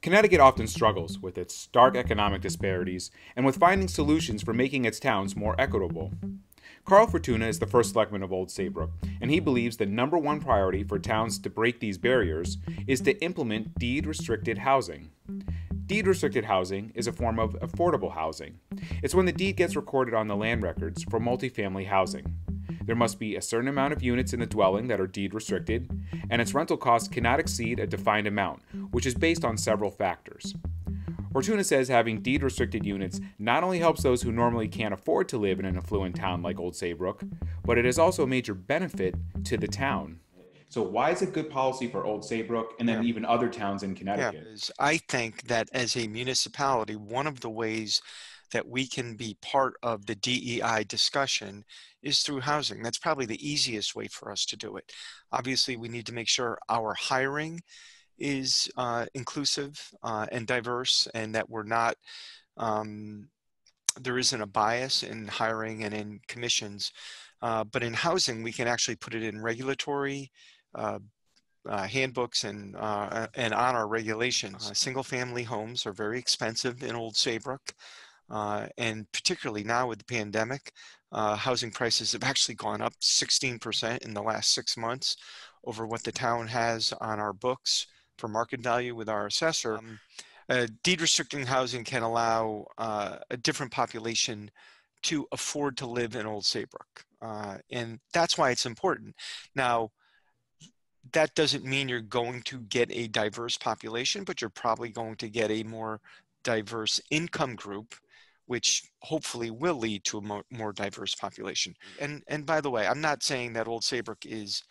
Connecticut often struggles with its stark economic disparities and with finding solutions for making its towns more equitable. Carl Fortuna is the first selectman of Old Saybrook, and he believes the number one priority for towns to break these barriers is to implement deed-restricted housing. Deed-restricted housing is a form of affordable housing. It's when the deed gets recorded on the land records for multifamily housing. There must be a certain amount of units in the dwelling that are deed restricted, and its rental costs cannot exceed a defined amount, which is based on several factors. Fortuna says having deed restricted units not only helps those who normally can't afford to live in an affluent town like Old Saybrook, but it is also a major benefit to the town. So why is it good policy for Old Saybrook and then Yeah, even other towns in yeah. Connecticut? I think that as a municipality, one of the ways that we can be part of the DEI discussion is through housing. That's probably the easiest way for us to do it. Obviously, we need to make sure our hiring is inclusive and diverse, and that we're not, there isn't a bias in hiring and in commissions. But in housing, we can actually put it in regulatory uh, handbooks and on our regulations. Single-family homes are very expensive in Old Saybrook, and particularly now with the pandemic, housing prices have actually gone up 16% in the last 6 months over what the town has on our books for market value with our assessor. Deed restricting housing can allow a different population to afford to live in Old Saybrook, and that's why it's important. Now, that doesn't mean you're going to get a diverse population, but you're probably going to get a more diverse income group, which hopefully will lead to a more diverse population. And by the way, I'm not saying that Old Saybrook is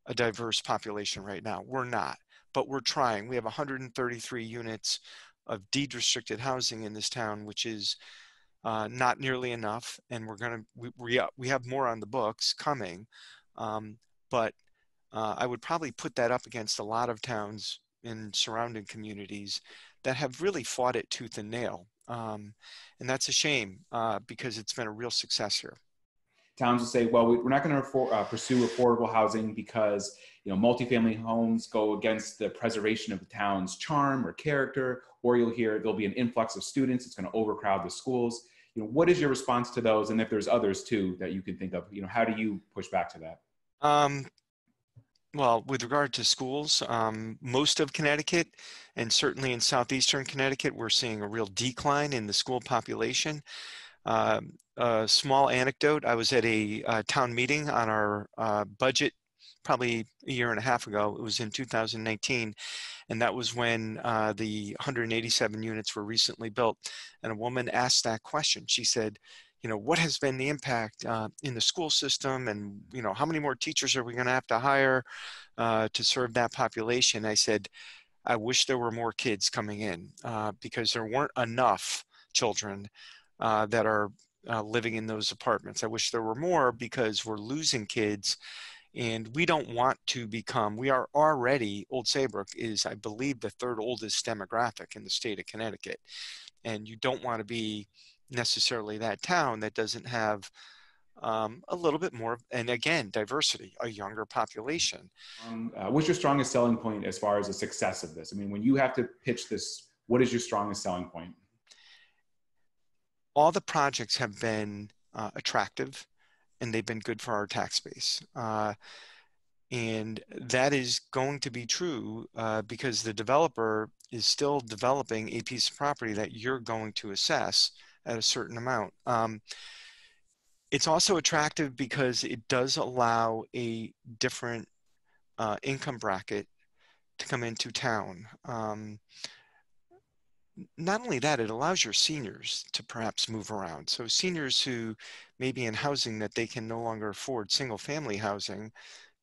a diverse population right now. We're not, but we're trying. We have 133 units of deed restricted housing in this town, which is not nearly enough. And we have more on the books coming, but I would probably put that up against a lot of towns in surrounding communities that have really fought it tooth and nail. And that's a shame because it's been a real success here. Towns will say, well, we're not going to pursue affordable housing because multifamily homes go against the preservation of the town's charm or character, or you'll hear there'll be an influx of students, it's going to overcrowd the schools. What is your response to those? And if there's others too that you can think of, how do you push back to that? Well, with regard to schools, most of Connecticut, and certainly in southeastern Connecticut, we're seeing a real decline in the school population. A small anecdote, I was at a town meeting on our budget probably a year and a half ago. It was in 2019, and that was when the 187 units were recently built. And a woman asked that question. She said, what has been the impact in the school system, and how many more teachers are we going to have to hire to serve that population? I said, I wish there were more kids coming in because there weren't enough children that are living in those apartments. I wish there were more because we're losing kids, and we don't want to become, we are already, Old Saybrook is, I believe, the third oldest demographic in the state of Connecticut. And you don't want to be necessarily that town that doesn't have a little bit more, and again, diversity, a younger population. What's your strongest selling point as far as the success of this? I mean, when you have to pitch this, what is your strongest selling point? All the projects have been attractive, and they've been good for our tax base. And that is going to be true because the developer is still developing a piece of property that you're going to assess at a certain amount. It's also attractive because it does allow a different income bracket to come into town. Not only that, it allows your seniors to perhaps move around. So seniors who may be in housing that they can no longer afford, single family housing,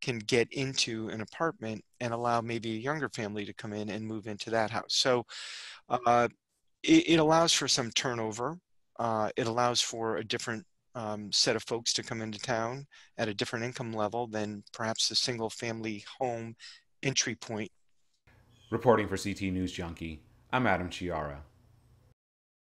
can get into an apartment and allow maybe a younger family to come in and move into that house. So it allows for some turnover. It allows for a different set of folks to come into town at a different income level than perhaps the single family home entry point. Reporting for CT News Junkie, I'm Adam Chiara.